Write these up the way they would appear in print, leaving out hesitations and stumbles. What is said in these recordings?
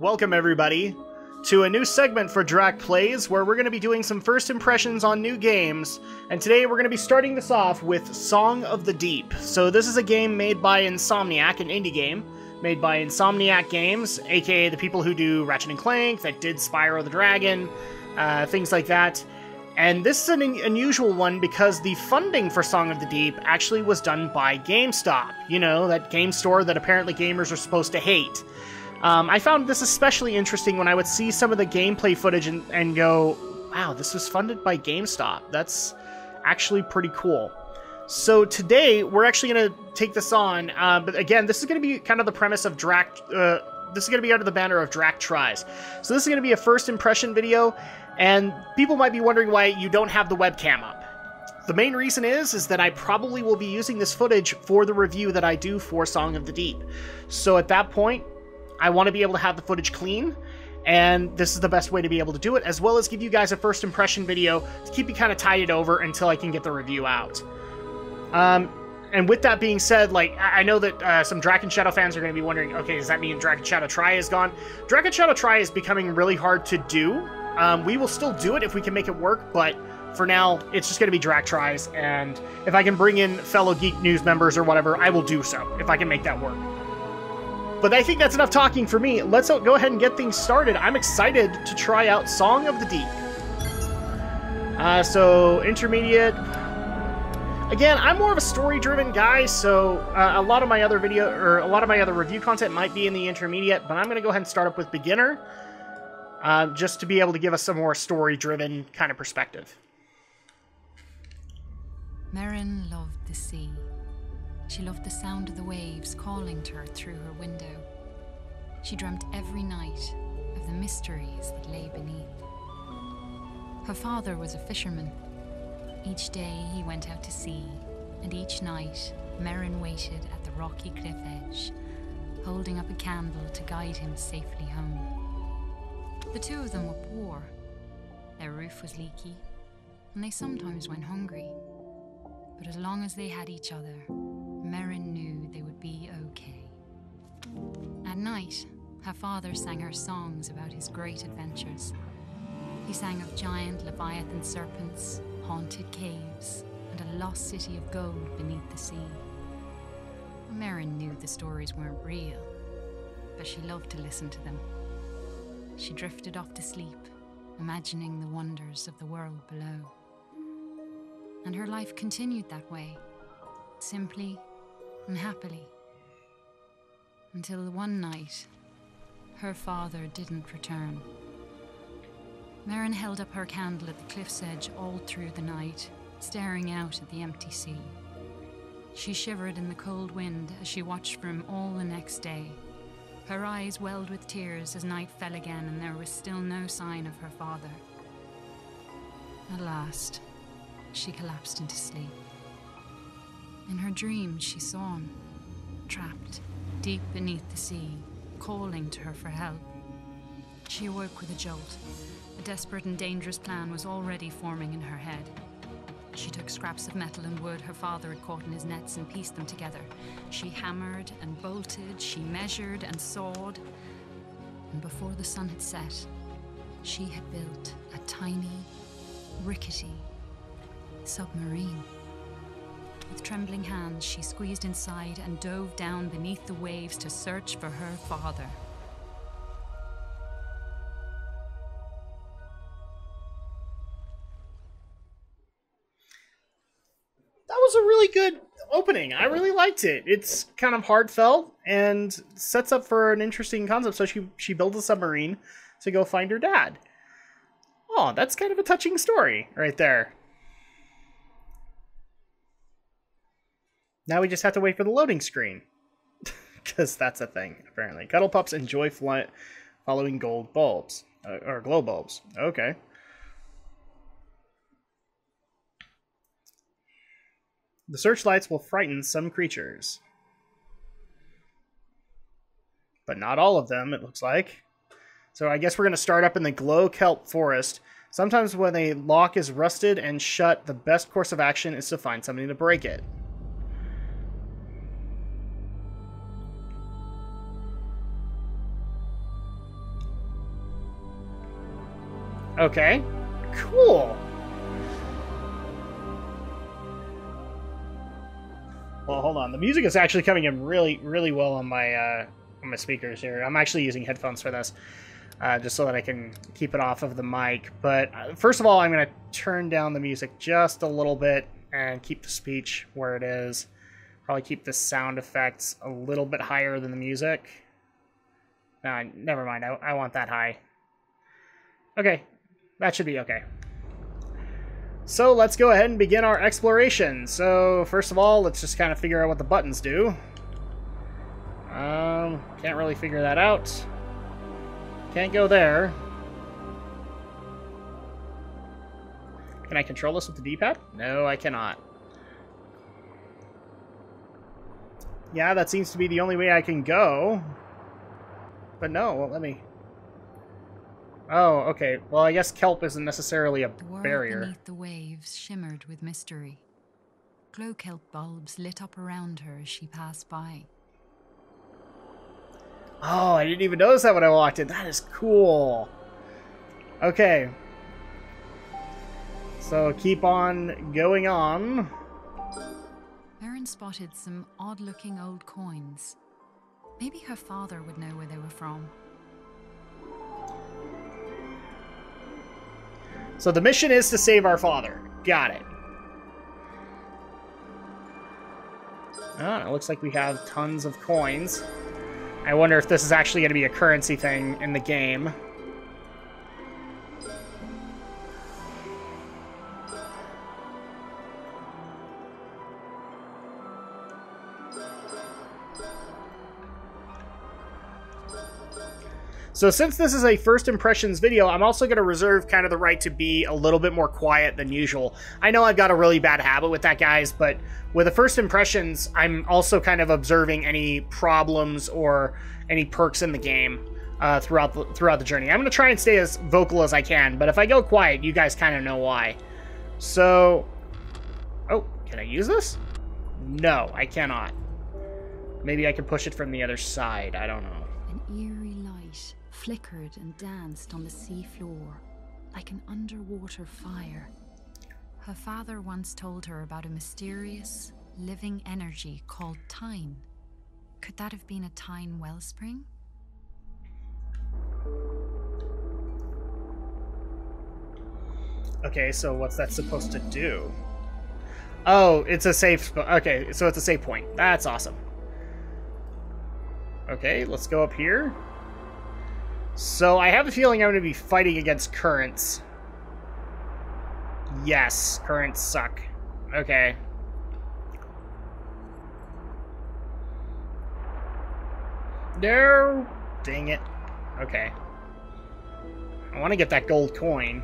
Welcome everybody to a new segment for Drak Plays, where we're going to be doing some first impressions on new games, and today we're going to be starting this off with Song of the Deep. So this is a game made by Incomniac, an indie game, made by Incomniac Games, aka the people who do Ratchet & Clank, that did Spyro the Dragon, things like that. And this is an unusual one because the funding for Song of the Deep actually was done by GameStop. You know, that game store that apparently gamers are supposed to hate. I found this especially interesting when I would see some of the gameplay footage and go, wow, this was funded by GameStop. That's actually pretty cool. So today, we're actually going to take this on, but again, this is going to be kind of the premise of this is going to be under the banner of Drak Tries. So this is going to be a first impression video, and people might be wondering why you don't have the webcam up. The main reason is that I probably will be using this footage for the review that I do for Song of the Deep. So at that point, I want to be able to have the footage clean, and this is the best way to be able to do it, as well as give you guys a first impression video to keep you kind of tied over until I can get the review out. And with that being said, like, I know that some Drak and Shadow fans are going to be wondering, okay, does that mean Drak and Shadow Try is gone? Drak and Shadow Try is becoming really hard to do. We will still do it if we can make it work, but for now, it's just going to be Drak Tries, and if I can bring in fellow Geek News members or whatever, I will do so, if I can make that work. But I think that's enough talking for me. Let's go ahead and get things started. I'm excited to try out Song of the Deep. So, intermediate. Again, I'm more of a story-driven guy, so a lot of my other review content might be in the intermediate, but I'm going to go ahead and start up with beginner, just to be able to give us some more story-driven kind of perspective. Merrin loved the sea. She loved the sound of the waves calling to her through her window. She dreamt every night of the mysteries that lay beneath. Her father was a fisherman. Each day he went out to sea, and each night Merrin waited at the rocky cliff edge, holding up a candle to guide him safely home. The two of them were poor. Their roof was leaky, and they sometimes went hungry. But as long as they had each other, Merrin knew they would be okay. At night, her father sang her songs about his great adventures. He sang of giant leviathan serpents, haunted caves, and a lost city of gold beneath the sea. Merrin knew the stories weren't real, but she loved to listen to them. She drifted off to sleep, imagining the wonders of the world below. And her life continued that way, simply and happily, until one night, her father didn't return. Merrin held up her candle at the cliff's edge all through the night, staring out at the empty sea. She shivered in the cold wind as she watched for him all the next day. Her eyes welled with tears as night fell again and there was still no sign of her father. At last, she collapsed into sleep. In her dreams, she saw him, trapped deep beneath the sea, calling to her for help. She awoke with a jolt. A desperate and dangerous plan was already forming in her head. She took scraps of metal and wood her father had caught in his nets and pieced them together. She hammered and bolted, she measured and sawed. And before the sun had set, she had built a tiny, rickety submarine. With trembling hands, she squeezed inside and dove down beneath the waves to search for her father. That was a really good opening. I really liked it. It's kind of heartfelt and sets up for an interesting concept. So she builds a submarine to go find her dad. Oh, that's kind of a touching story right there. Now we just have to wait for the loading screen. Because that's a thing, apparently. Cuddle pups enjoy following gold bulbs. Or glow bulbs. Okay. The searchlights will frighten some creatures. But not all of them, it looks like. So I guess we're going to start up in the glow kelp forest. Sometimes when a lock is rusted and shut, the best course of action is to find something to break it. Okay. Cool. Well, hold on. The music is actually coming in really, really well on my speakers here. I'm actually using headphones for this, just so that I can keep it off of the mic. But first of all, I'm going to turn down the music just a little bit and keep the speech where it is. Probably keep the sound effects a little bit higher than the music. No, never mind. I want that high. Okay, that should be okay. So let's go ahead and begin our exploration. So first of all, let's just kind of figure out what the buttons do. Can't really figure that out. Can't go there. Can I control this with the D-pad? No, I cannot. Yeah, that seems to be the only way I can go. But no, well, let me... Oh, okay. Well, I guess kelp isn't necessarily a barrier. The world beneath the waves shimmered with mystery. Glow kelp bulbs lit up around her as she passed by. Oh, I didn't even notice that when I walked in. That is cool. Okay. So keep on going on. Erin spotted some odd-looking old coins. Maybe her father would know where they were from. So the mission is to save our father. Got it. Oh, it looks like we have tons of coins. I wonder if this is actually going to be a currency thing in the game. So since this is a first impressions video, I'm also going to reserve kind of the right to be a little bit more quiet than usual. I know I've got a really bad habit with that, guys, but with the first impressions, I'm also kind of observing any problems or any perks in the game throughout the journey. I'm going to try and stay as vocal as I can, but if I go quiet, you guys kind of know why. So, oh, can I use this? No, I cannot. Maybe I can push it from the other side. I don't know. An eerie light flickered and danced on the sea floor, like an underwater fire. Her father once told her about a mysterious, living energy called Tyne. Could that have been a Tyne wellspring? Okay, so what's that supposed to do? Oh, it's a safe... Okay, so it's a save point. That's awesome. Okay, let's go up here. So I have a feeling I'm going to be fighting against currents. Yes, currents suck. Okay. No! Dang it. Okay. I want to get that gold coin.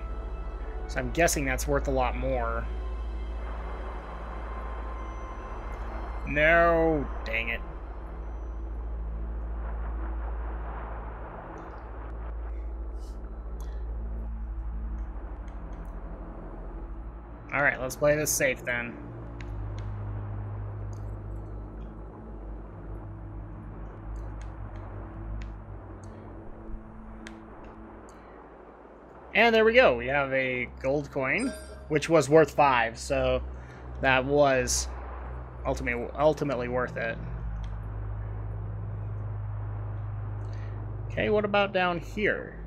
So I'm guessing that's worth a lot more. No! Dang it. Alright, let's play this safe then. And there we go. We have a gold coin, which was worth 5, so that was ultimately worth it. Okay, what about down here?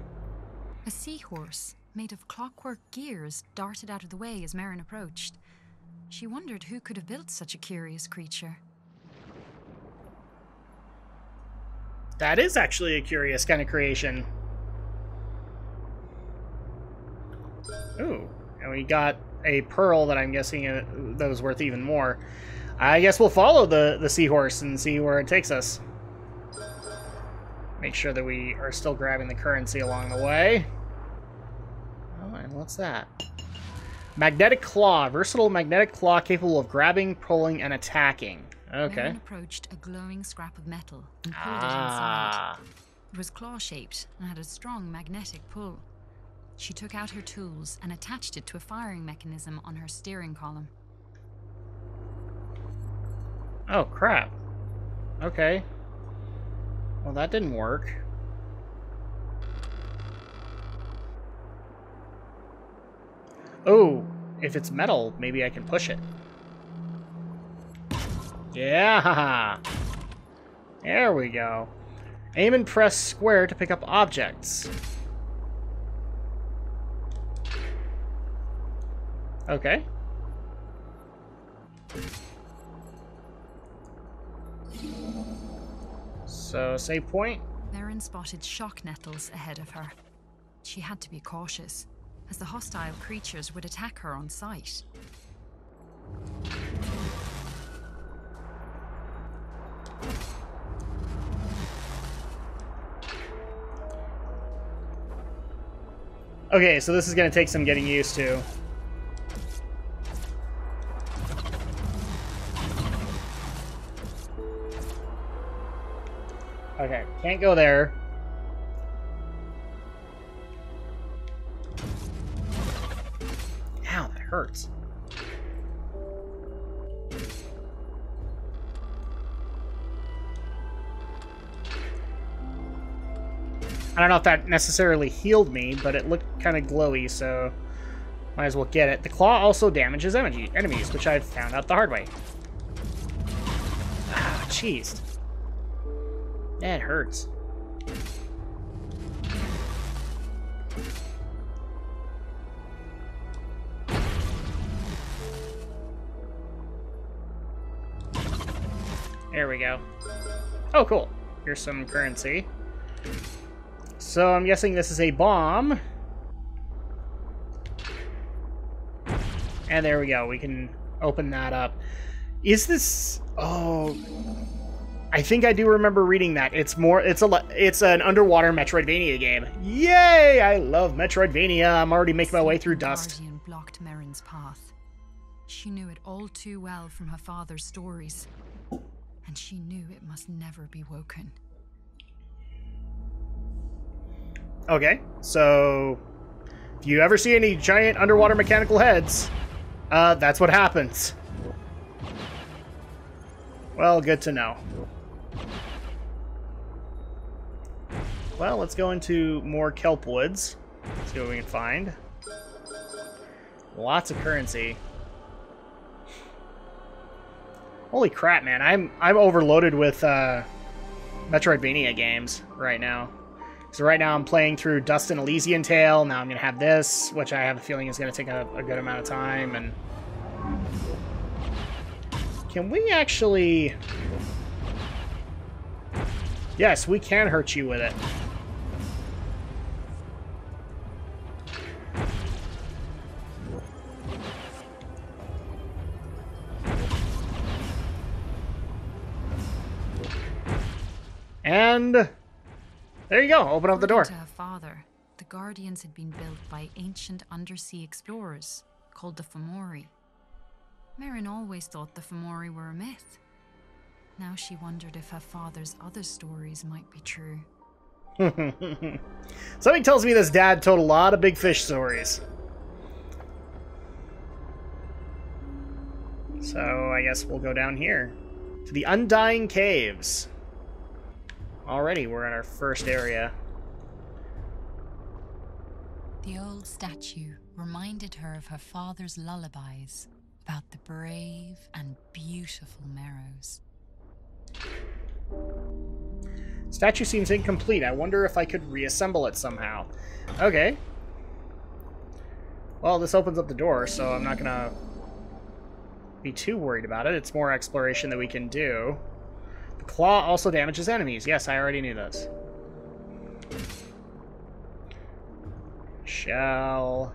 A seahorse made of clockwork gears darted out of the way as Merrin approached. She wondered who could have built such a curious creature. That is actually a curious kind of creation. Ooh, and we got a pearl that I'm guessing that was worth even more. I guess we'll follow the seahorse and see where it takes us. Make sure that we are still grabbing the currency along the way. Oh, and what's that? Magnetic claw. Versatile magnetic claw capable of grabbing, pulling, and attacking. Okay. Merrin approached a glowing scrap of metal and pulled it inside. It was claw-shaped and had a strong magnetic pull. She took out her tools and attached it to a firing mechanism on her steering column. Oh, crap. Okay. Well, that didn't work. Oh, if it's metal, maybe I can push it. Yeah! There we go. Aim and press square to pick up objects. Okay. So, save point. Merrin spotted shock nettles ahead of her. She had to be cautious, as the hostile creatures would attack her on sight. Okay, so this is going to take some getting used to. Okay, can't go there. Ow, that hurts. I don't know if that necessarily healed me, but it looked kind of glowy, so might as well get it. The claw also damages enemies, which I found out the hard way. Ah, jeez. That hurts. There we go. Oh, cool. Here's some currency. So I'm guessing this is a bomb. And there we go. We can open that up. Is this... Oh... I think I do remember reading that. It's an underwater Metroidvania game. Yay! I love Metroidvania. I'm already making my way through dust. The Guardian blocked Merrin's path. She knew it all too well from her father's stories. And she knew it must never be woken. Okay, so if you ever see any giant underwater mechanical heads, that's what happens. Well, good to know. Well, let's go into more kelp woods. See what we can find. Lots of currency. Holy crap, man! I'm overloaded with Metroidvania games right now. So right now I'm playing through Dust and Elysian Tale. Now I'm gonna have this, which I have a feeling is gonna take a good amount of time. And can we actually? Yes, we can hurt you with it. And there you go. Open up the door. To her father, the Guardians had been built by ancient undersea explorers called the Fomori. Merrin always thought the Fomori were a myth. Now she wondered if her father's other stories might be true. Something tells me this dad told a lot of big fish stories. So I guess we'll go down here to the Undying Caves. Already, we're in our first area. The old statue reminded her of her father's lullabies about the brave and beautiful Merrows. Statue seems incomplete. I wonder if I could reassemble it somehow. Okay. Well, this opens up the door, so I'm not gonna be too worried about it. It's more exploration that we can do. The claw also damages enemies. Yes, I already knew this. Shell.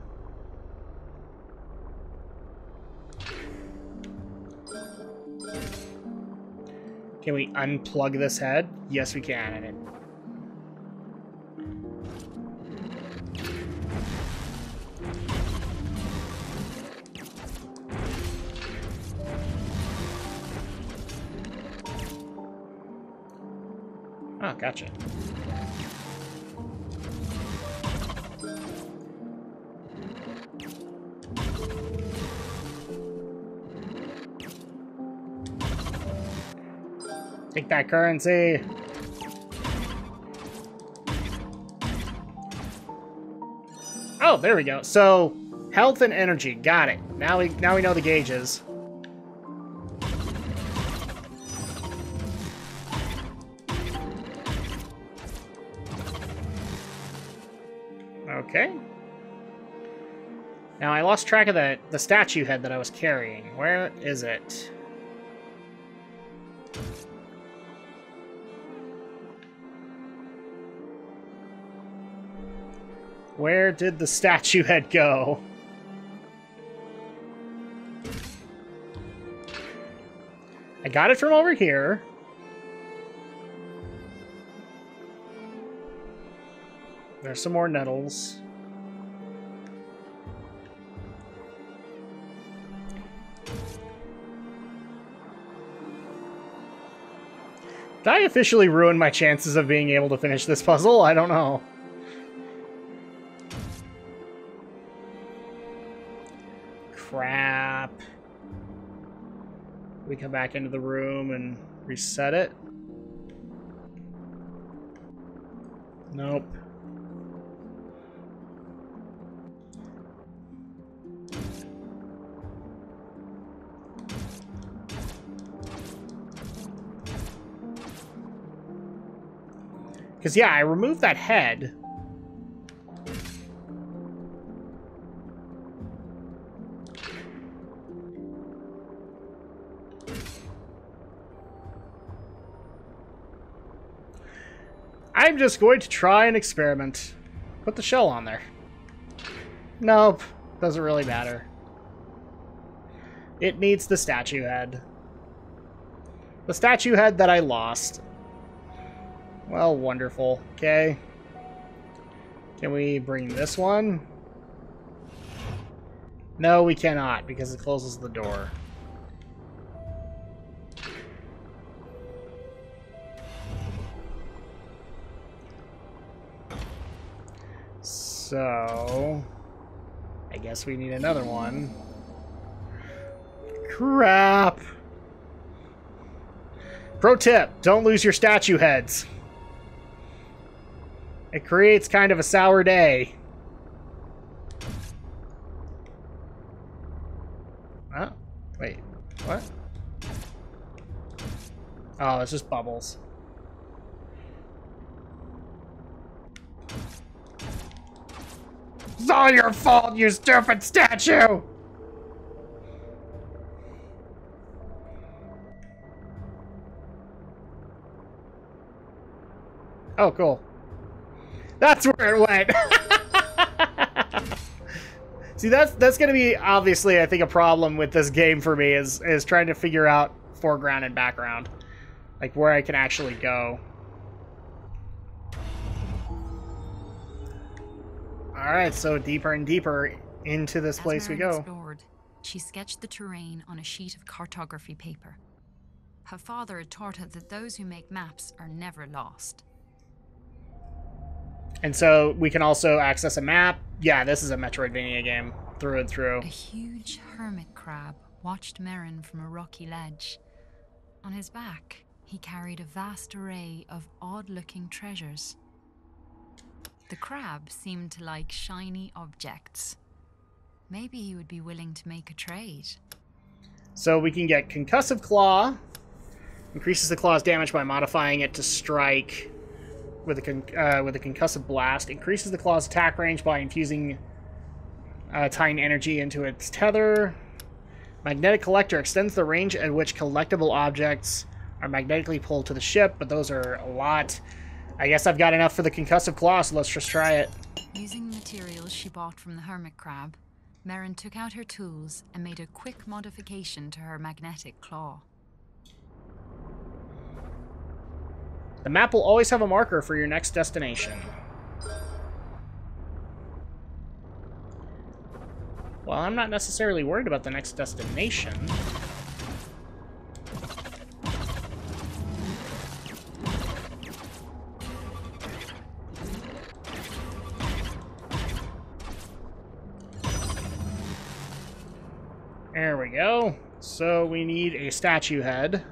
Can we unplug this head? Yes, we can. Oh, gotcha. Take that currency. Oh, there we go. So, Health and energy. Got it. Now we know the gauges. Okay. Now I lost track of the statue head that I was carrying. Where is it? Where did the statue head go? I got it from over here. There's some more nettles. Did I officially ruin my chances of being able to finish this puzzle? I don't know. Crap. We come back into the room and reset it. Nope. Because, yeah, I removed that head. I'm just going to try an experiment. Put the shell on there. Nope. Doesn't really matter. It needs the statue head. The statue head that I lost. Well, wonderful. Okay. Can we bring this one? No, we cannot, because it closes the door. So, I guess we need another one. Crap! Pro tip, don't lose your statue heads. It creates kind of a sour day. Oh, wait, what? Oh, it's just bubbles. It's all your fault, you stupid statue! Oh, cool. That's where it went. See, that's going to be, obviously, I think, a problem with this game for me, is trying to figure out foreground and background. Like, where I can actually go. Alright, so deeper and deeper into this place we go. Explored, she sketched the terrain on a sheet of cartography paper. Her father had taught her that those who make maps are never lost. And so we can also access a map. Yeah, this is a Metroidvania game through and through. A huge hermit crab watched Merrin from a rocky ledge. On his back, he carried a vast array of odd-looking treasures. The crab seemed to like shiny objects. Maybe he would be willing to make a trade. So we can get Concussive Claw. Increases the claw's damage by modifying it to strike with a Concussive Blast. Increases the claw's attack range by infusing Titan energy into its tether. Magnetic Collector extends the range at which collectible objects are magnetically pulled to the ship, but those are a lot. I guess I've got enough for the Concussive Claw, so let's just try it. Using the materials she bought from the hermit crab, Merrin took out her tools and made a quick modification to her magnetic claw. The map will always have a marker for your next destination. Well, I'm not necessarily worried about the next destination. There we go. So we need a statue head.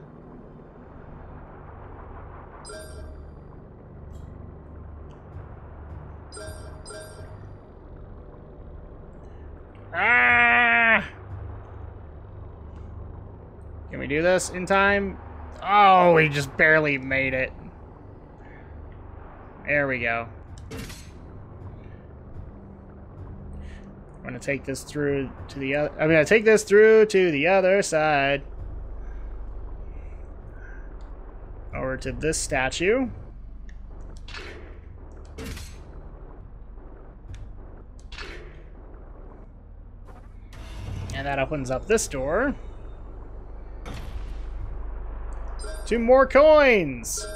Can we do this in time? Oh, we just barely made it. There we go. I'm gonna take this through to the other. I'm gonna take this through to the other side. Over to this statue. And that opens up this door. 2 more coins!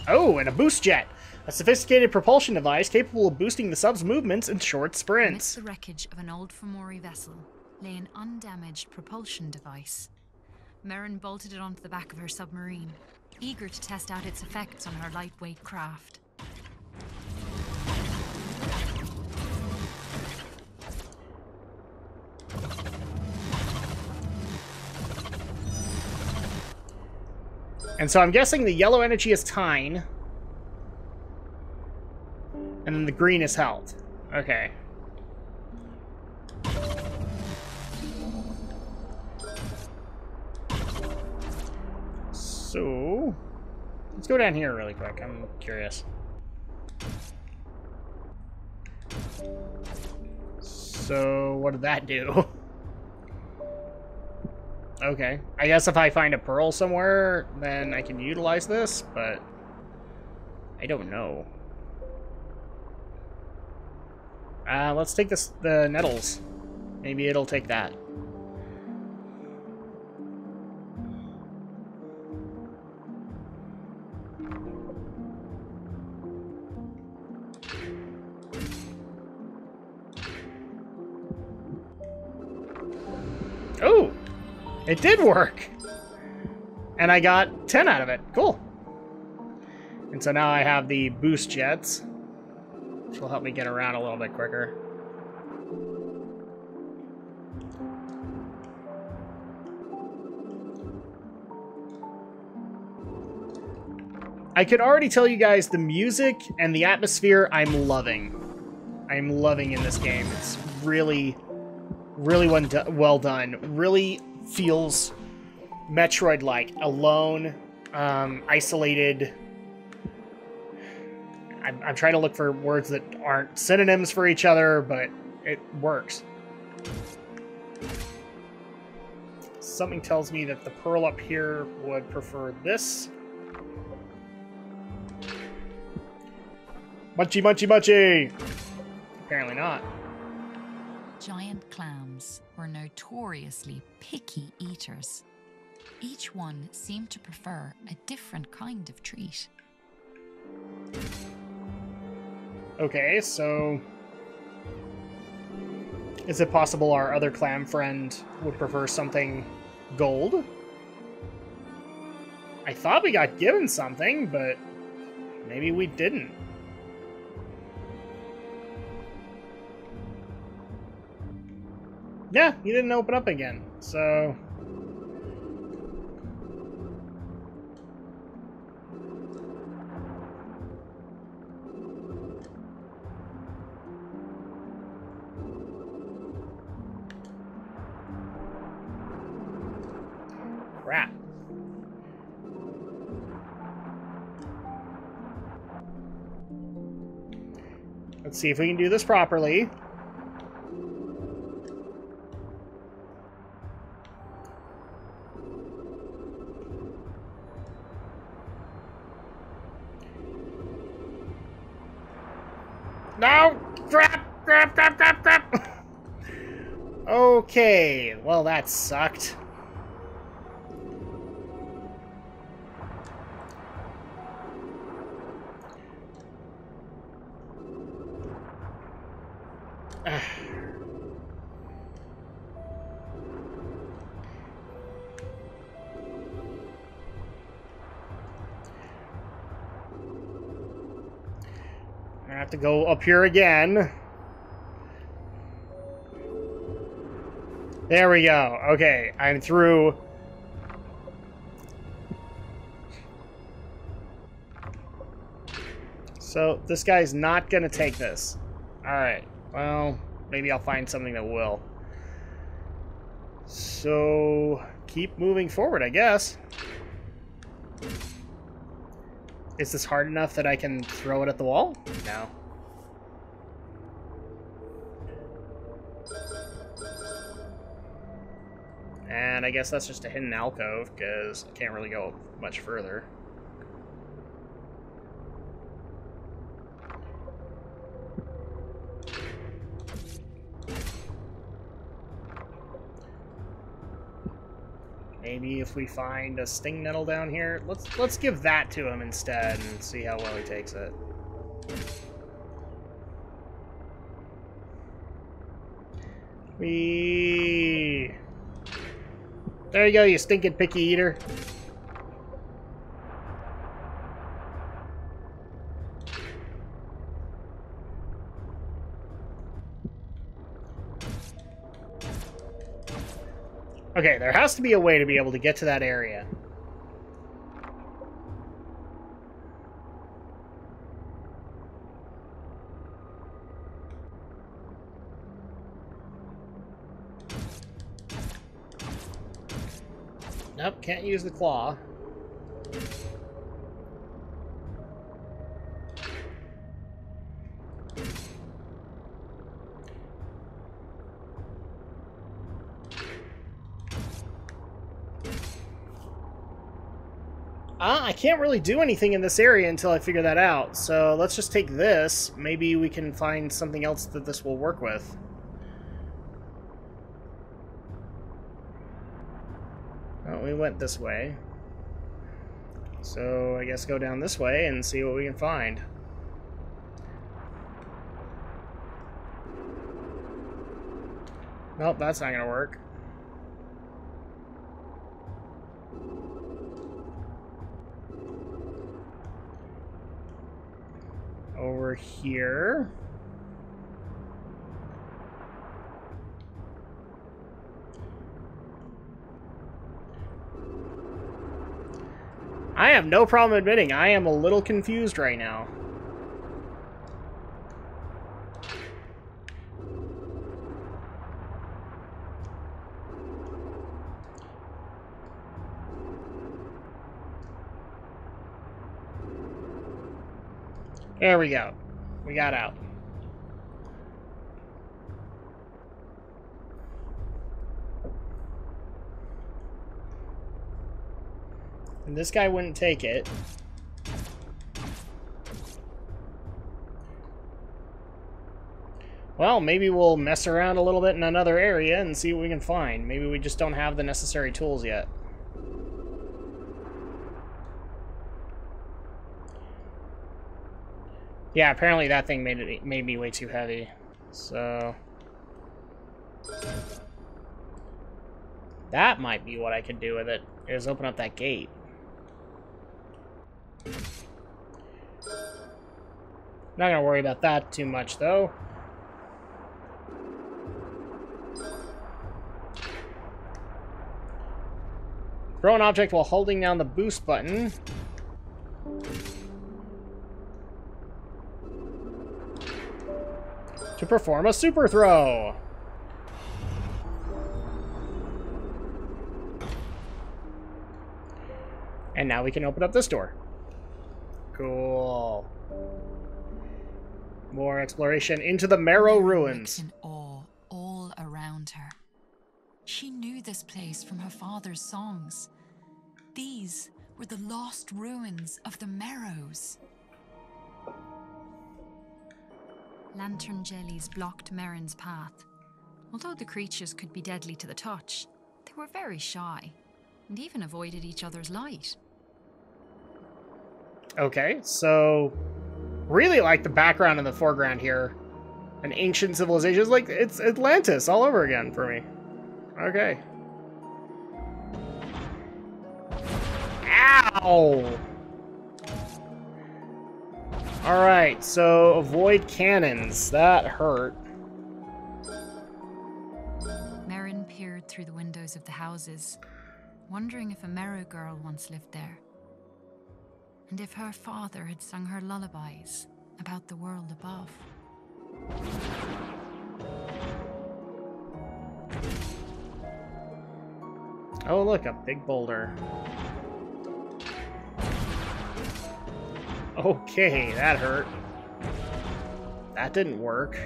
Oh, and a boost jet! A sophisticated propulsion device capable of boosting the sub's movements in short sprints. Amidst the wreckage of an old Fomori vessel lay an undamaged propulsion device. Merrin bolted it onto the back of her submarine, eager to test out its effects on her lightweight craft. And so I'm guessing the yellow energy is Tyne. And then the green is health. Okay. So, let's go down here really quick. I'm curious. So, what did that do? Okay. I guess if I find a pearl somewhere, then I can utilize this, but I don't know. Let's take the nettles. Maybe it'll take that. Oh! It did work! And I got 10 out of it. Cool. And so now I have the boost jets, which will help me get around a little bit quicker. I could already tell you guys the music and the atmosphere I'm loving. I'm loving in this game. It's really, really well done. Really feels Metroid-like. Alone, isolated. I'm trying to look for words that aren't synonyms for each other, but it works. Something tells me that the pearl up here would prefer this. Munchy, munchy, munchy! Apparently not. Giant clams were notoriously picky eaters. Each one seemed to prefer a different kind of treat. Okay, so is it possible our other clam friend would prefer something gold? I thought we got given something, but maybe we didn't. Yeah, you didn't open up again, so... Crap. Let's see if we can do this properly. No! Crap! Crap! Crap! Crap! Crap! Okay, well that sucked. I have to go up here again. There we go. Okay, I'm through. So this guy's not gonna take this. Alright, well, maybe I'll find something that will. So keep moving forward, I guess. Is this hard enough that I can throw it at the wall? No. And I guess that's just a hidden alcove, because I can't really go much further. Maybe if we find a sting nettle down here, let's give that to him instead and see how well he takes it. Whee! There you go, you stinking picky eater. Okay, there has to be a way to be able to get to that area. Nope, can't use the claw. I can't really do anything in this area until I figure that out, so let's just take this. Maybe we can find something else that this will work with. Oh, we went this way. So I guess go down this way and see what we can find. Nope, that's not gonna work. Over here. I have no problem admitting I am a little confused right now. There we go. We got out. And this guy wouldn't take it. Well, maybe we'll mess around a little bit in another area and see what we can find. Maybe we just don't have the necessary tools yet. Yeah, apparently that thing made me way too heavy. So that might be what I could do with it, is open up that gate. Not gonna worry about that too much, though. Throw an object while holding down the boost button. To perform a super throw. And now we can open up this door. Cool. More exploration into the Marrow Ruins. In awe all around her. She knew this place from her father's songs. These were the lost ruins of the Marrows. Lantern jellies blocked Merrin's path. Although the creatures could be deadly to the touch, they were very shy, and even avoided each other's light. Okay, so really like the background and the foreground here. An ancient civilization. It's like it's Atlantis all over again for me. Okay. Ow! Alright, so avoid cannons. That hurt. Merrin peered through the windows of the houses, wondering if a Merrow girl once lived there. And if her father had sung her lullabies about the world above. Oh, look, a big boulder. Okay, that hurt. That didn't work.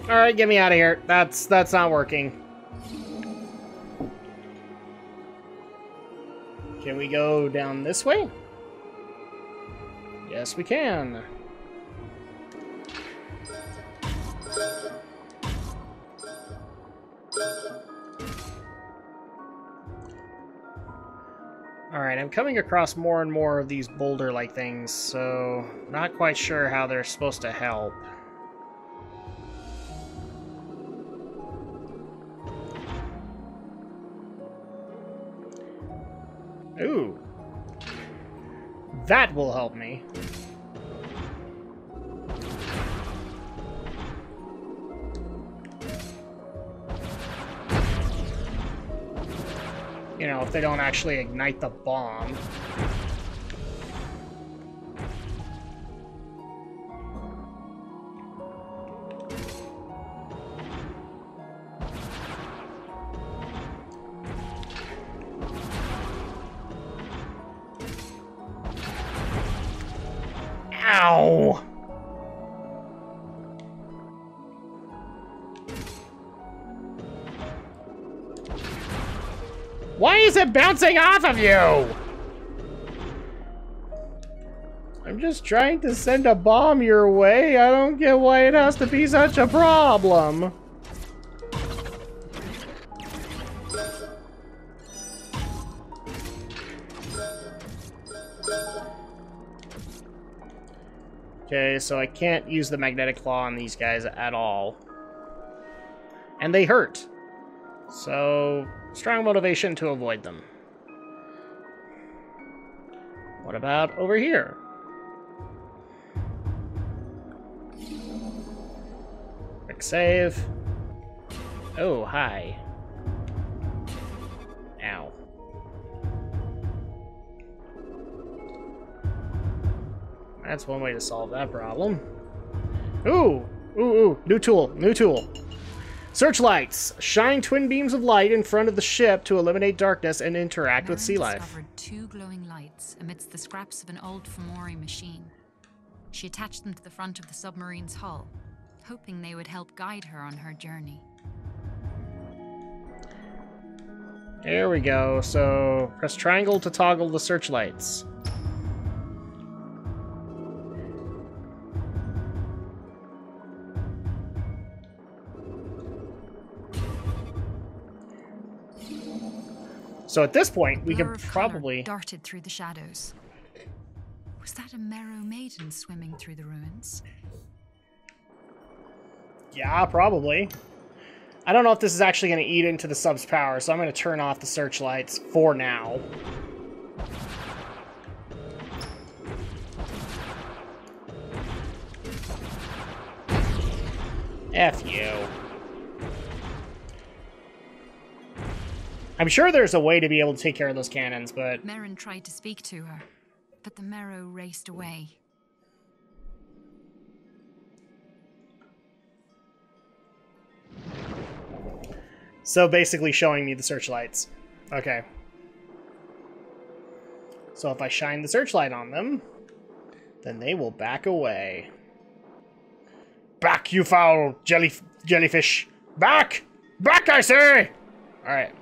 Alright, get me out of here. That's not working. Can we go down this way? Yes, we can. Alright, I'm coming across more and more of these boulder-like things, so not quite sure how they're supposed to help. Ooh. That will help me. You know, if they don't actually ignite the bomb. Ow! Why is it bouncing off of you? I'm just trying to send a bomb your way. I don't get why it has to be such a problem. Okay, so I can't use the magnetic claw on these guys at all. And they hurt. So, strong motivation to avoid them. What about over here? Quick save. Oh, hi. Ow. That's one way to solve that problem. Ooh! Ooh, new tool, new tool. Searchlights. Shine twin beams of light in front of the ship to eliminate darkness and interact with sea life. Discovered two glowing lights amidst the scraps of an old Fomori machine. She attached them to the front of the submarine's hull, hoping they would help guide her on her journey. There we go. So, press triangle to toggle the searchlights. So at this point, we could probably... darted through the shadows. Was that a Merrow maiden swimming through the ruins? Yeah, probably. I don't know if this is actually going to eat into the sub's power, so I'm going to turn off the searchlights for now. F you. I'm sure there's a way to be able to take care of those cannons, but... Merrin tried to speak to her, but the Merrow raced away. So basically showing me the searchlights. Okay. So if I shine the searchlight on them, then they will back away. Back, you foul jellyfish! Back! Back, I say! Alright.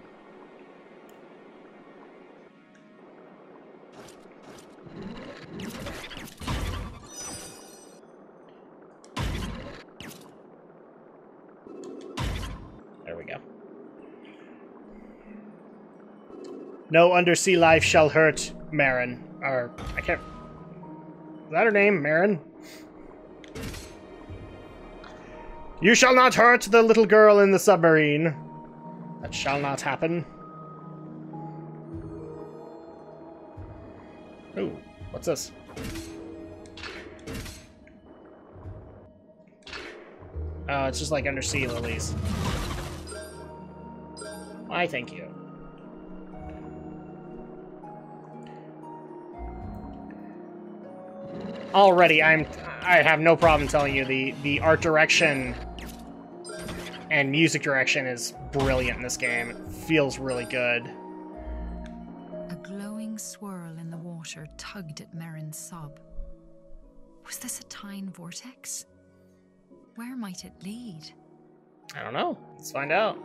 There we go. No undersea life shall hurt Marin. Or, I can't... Is that her name? Marin? You shall not hurt the little girl in the submarine. That shall not happen. Ooh, what's this? Oh, it's just like undersea lilies. I thank you. Already, I have no problem telling you the art direction and music direction is brilliant in this game. It feels really good. A glowing swirl in the water tugged at Merrin's sob. Was this a time vortex? Where might it lead? I don't know. Let's find out.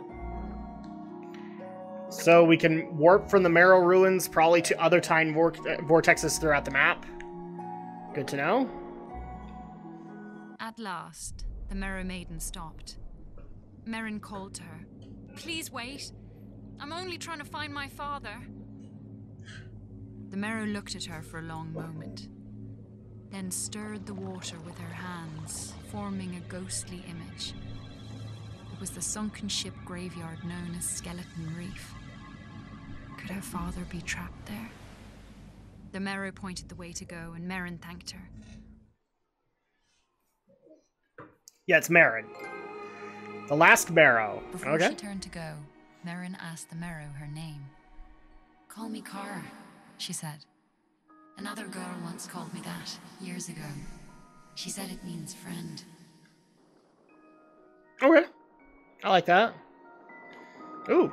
So we can warp from the Marrow Ruins probably to other time vortexes throughout the map. Good to know. At last, the Merrow Maiden stopped. Merrin called to her. Please wait. I'm only trying to find my father. The Merrow looked at her for a long moment, then stirred the water with her hands, forming a ghostly image. It was the sunken ship graveyard known as Skeleton Reef. Could her father be trapped there? The Merrow pointed the way to go, and Merrin thanked her. Yeah, it's Merrin. The last Marrow. Before she turned to go, Merrin asked the Merrow her name. Call me Cara, she said. Another girl once called me that, years ago. She said it means friend. Okay. I like that. Ooh.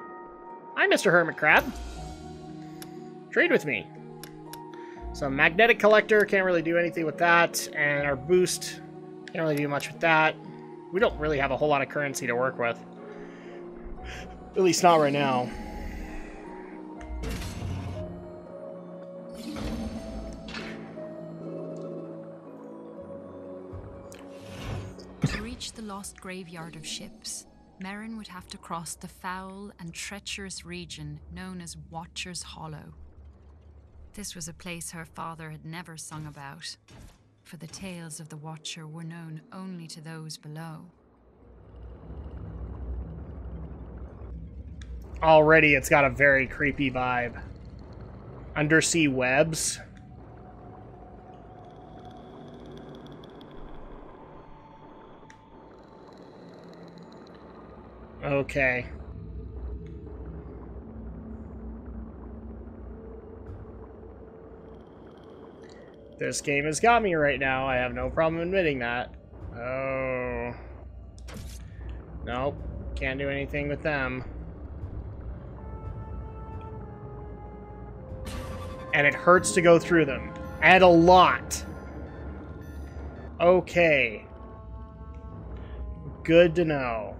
Hi, Mr. Hermit Crab. Trade with me. So, Magnetic Collector, can't really do anything with that. And our boost, can't really do much with that. We don't really have a whole lot of currency to work with. At least not right now. To reach the lost graveyard of ships, Merrin would have to cross the foul and treacherous region known as Watcher's Hollow. This was a place her father had never sung about, for the tales of the Watcher were known only to those below. Already, it's got a very creepy vibe. Undersea webs. Okay. This game has got me right now. I have no problem admitting that. Oh. Nope. Can't do anything with them. And it hurts to go through them. And a lot. Okay. Good to know.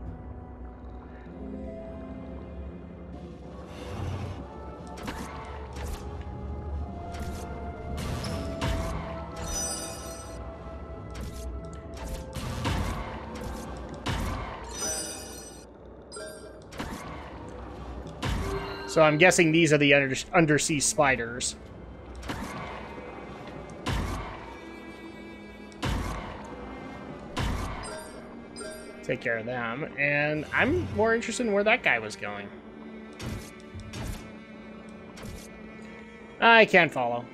So I'm guessing these are the undersea spiders. Take care of them. And I'm more interested in where that guy was going. I can't follow.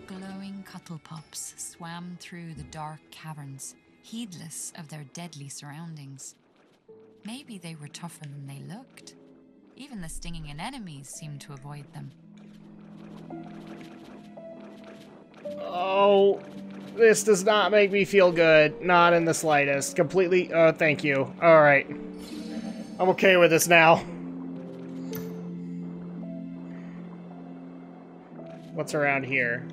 Glowing cuttlepups swam through the dark caverns, heedless of their deadly surroundings. Maybe they were tougher than they looked. Even the stinging anemones seemed to avoid them. Oh, this does not make me feel good. Not in the slightest. Completely. Oh, thank you. All right. I'm okay with this now. What's around here?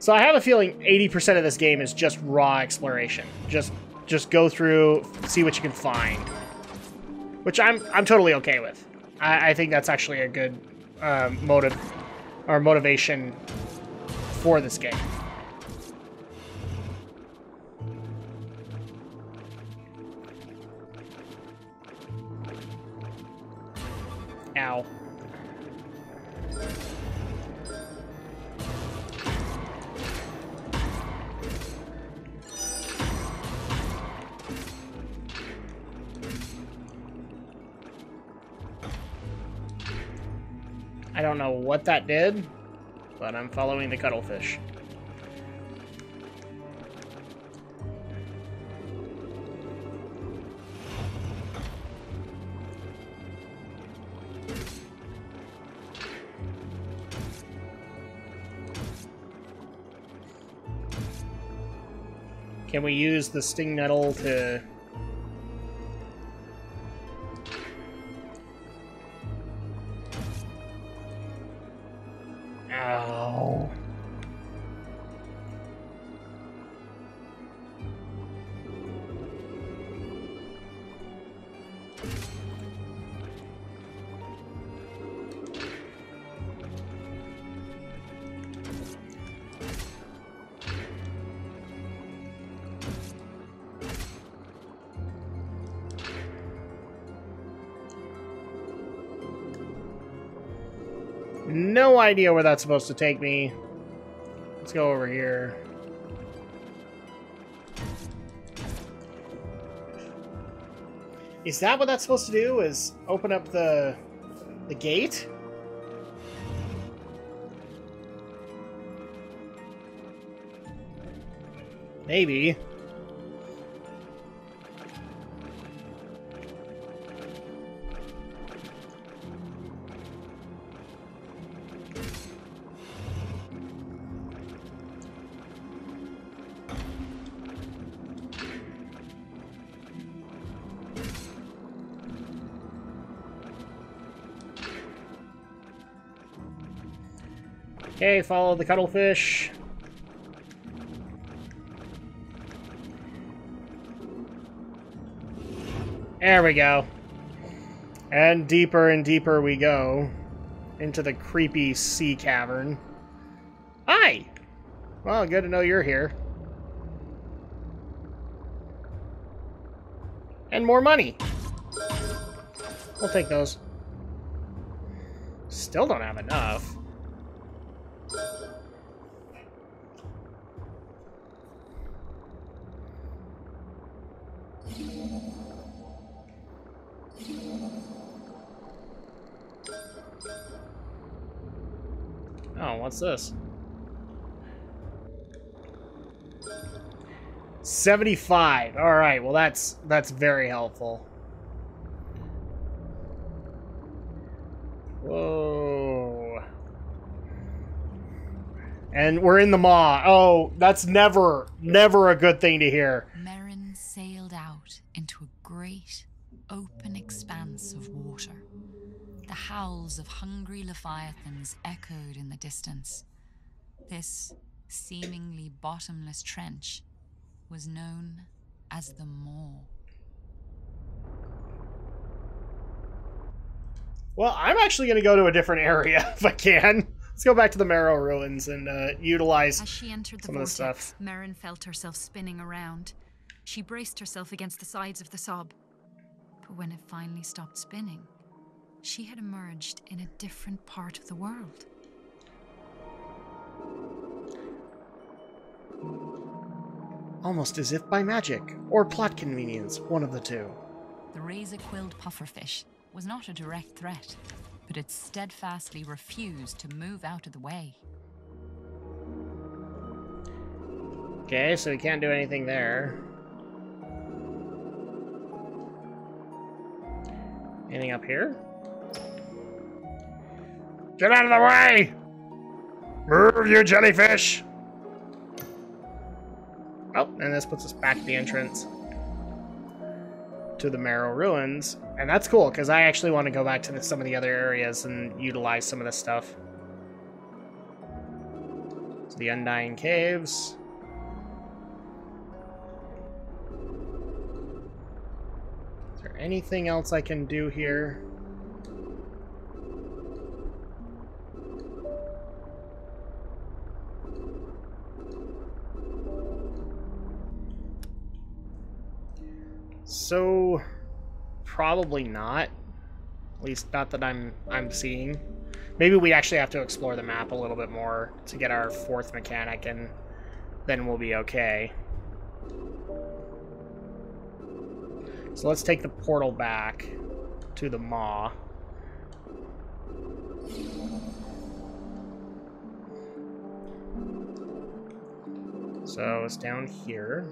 So I have a feeling 80% of this game is just raw exploration. Just go through, see what you can find. Which I'm totally okay with. I think that's actually a good motivation for this game. Ow. I don't know what that did, but I'm following the cuttlefish. Can we use the sting nettle to... Ow. No idea where that's supposed to take me. Let's go over here. Is that what that's supposed to do? Is open up the gate? Maybe. Okay, follow the cuttlefish. There we go. And deeper we go into the creepy sea cavern. Hi! Well, good to know you're here. And more money. We'll take those. Still don't have enough. Oh, what's this? 75. All right. Well, that's very helpful. Whoa. And we're in the maw. Oh, that's never a good thing to hear. Merrin sailed out into a great, open expanse of water. The howls of hungry leviathans echoed in the distance. This seemingly bottomless trench was known as the Maw. Well, I'm actually going to go to a different area if I can. Let's go back to the Marrow Ruins and utilize As she entered the some of the stuff. Merrin felt herself spinning around. She braced herself against the sides of the sob. But when it finally stopped spinning, she had emerged in a different part of the world. Almost as if by magic, or plot convenience, one of the two. The razor-quilled pufferfish was not a direct threat, but it steadfastly refused to move out of the way. Okay, so we can't do anything there. Anything up here? Get out of the way! Move, you jellyfish! Oh, and this puts us back at the entrance to the Marrow Ruins. And that's cool, because I actually want to go back to some of the other areas and utilize some of this stuff. So the Undying Caves. Is there anything else I can do here? So, probably not. At least not that I'm seeing. Maybe we actually have to explore the map a little bit more to get our fourth mechanic, and then we'll be okay. So let's take the portal back to the Maw. So it's down here.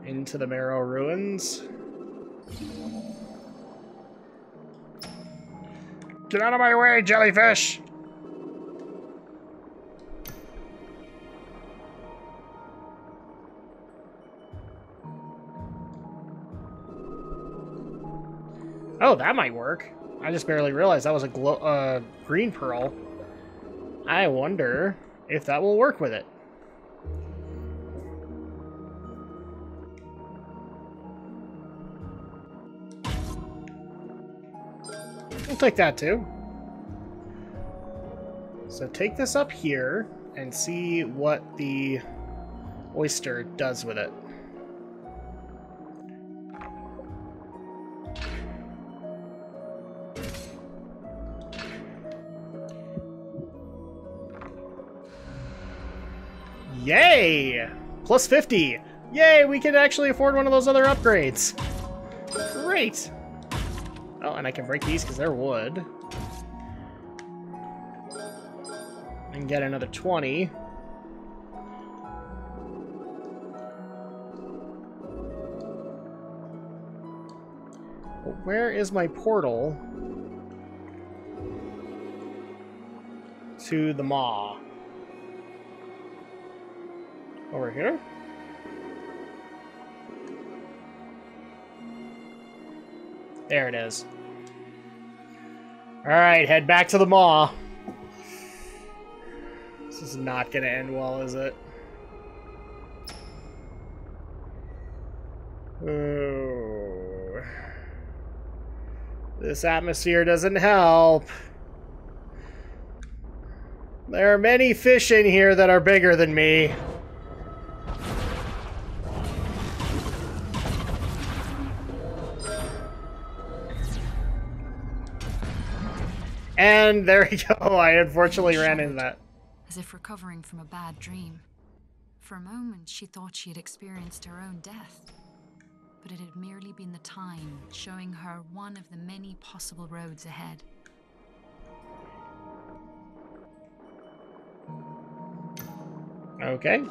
Into the Marrow Ruins. Get out of my way, jellyfish! Oh, that might work. I just barely realized that was a green pearl. I wonder if that will work with it. We'll take that too. So take this up here and see what the oyster does with it. Yay! Plus 50! Yay, we can actually afford one of those other upgrades. Great! Oh, and I can break these because they're wood. And get another 20. But where is my portal to the maw? Over here? There it is. Alright, head back to the maw. This is not gonna end well, is it? Ooh. This atmosphere doesn't help. There are many fish in here that are bigger than me. And there we go. I unfortunately ran into that. As if recovering from a bad dream. For a moment, she thought she had experienced her own death. But it had merely been the time showing her one of the many possible roads ahead. Okay.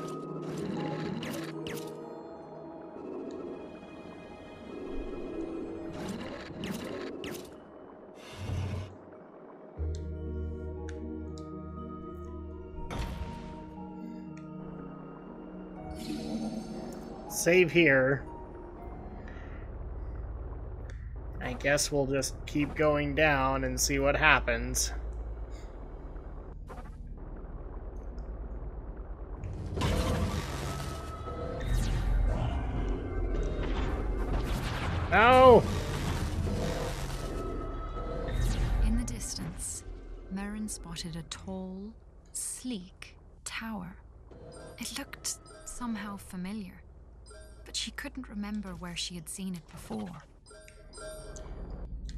Save here. I guess we'll just keep going down and see what happens. No! In the distance, Merrin spotted a tall, sleek tower. It looked somehow familiar, but she couldn't remember where she had seen it before.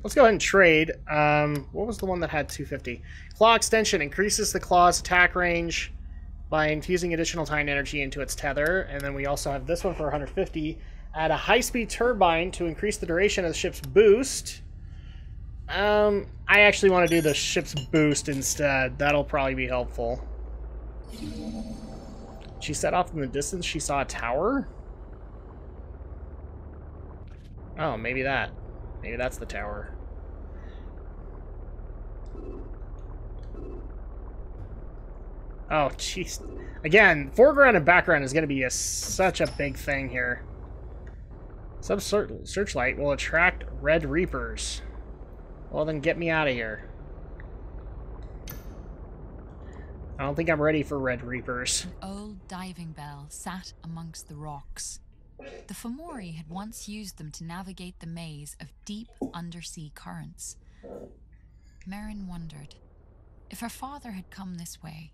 Let's go ahead and trade. What was the one that had 250? Claw extension increases the claw's attack range by infusing additional time energy into its tether. And then we also have this one for 150. Add a high-speed turbine to increase the duration of the ship's boost. I actually want to do the ship's boost instead. That'll probably be helpful. She set off in the distance. She saw a tower. Oh, maybe that. Maybe that's the tower. Oh, jeez. Again, foreground and background is going to be such a big thing here. Searchlight will attract red reapers. Well, then get me out of here. I don't think I'm ready for red reapers. An old diving bell sat amongst the rocks. The Fomori had once used them to navigate the maze of deep undersea currents. Merrin wondered, if her father had come this way,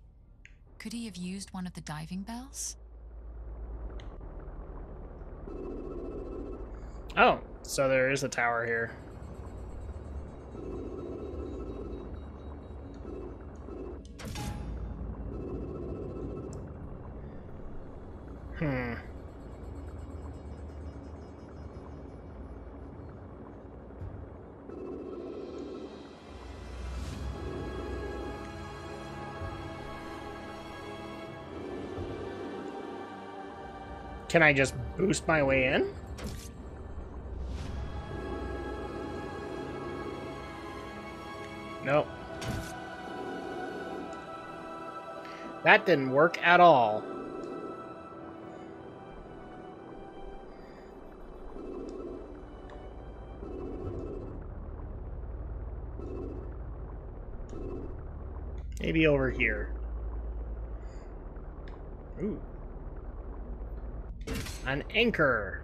could he have used one of the diving bells? Oh, so there is a tower here. Can I just boost my way in? Nope. That didn't work at all. Maybe over here. Ooh. An anchor.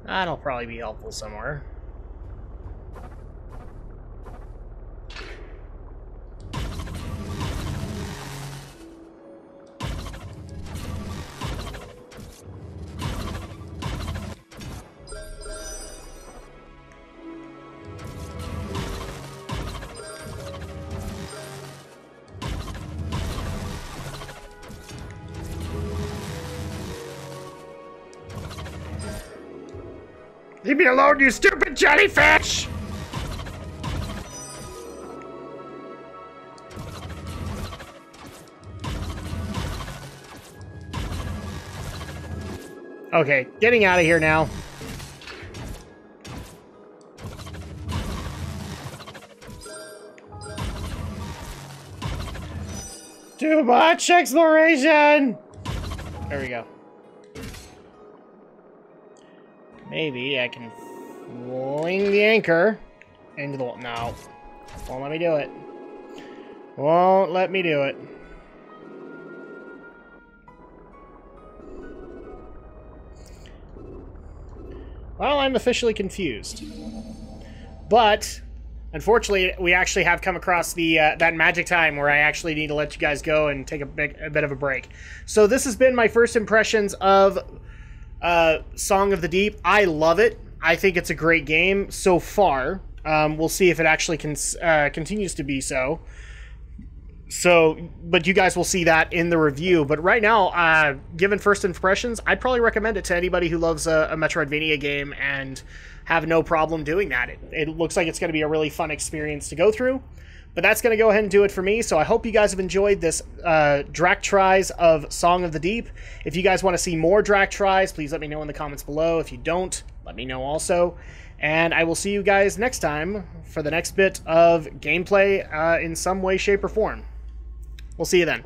That'll probably be helpful somewhere. Leave me alone, you stupid jellyfish! Okay, getting out of here now. Too much exploration! There we go. Maybe I can fling the anchor into the wall. No. Won't let me do it. Won't let me do it. Well, I'm officially confused. But, unfortunately, we actually have come across the that magic time where I actually need to let you guys go and take a bit of a break. So this has been my first impressions of Song of the Deep. I love it. I think it's a great game so far. We'll see if it actually continues to be so. But you guys will see that in the review. But right now, given first impressions, I'd probably recommend it to anybody who loves a Metroidvania game and have no problem doing that. It looks like it's going to be a really fun experience to go through. But that's going to go ahead and do it for me. So I hope you guys have enjoyed this Drak Tries of Song of the Deep. If you guys want to see more Drak Tries, please let me know in the comments below. If you don't, let me know also. And I will see you guys next time for the next bit of gameplay in some way, shape, or form. We'll see you then.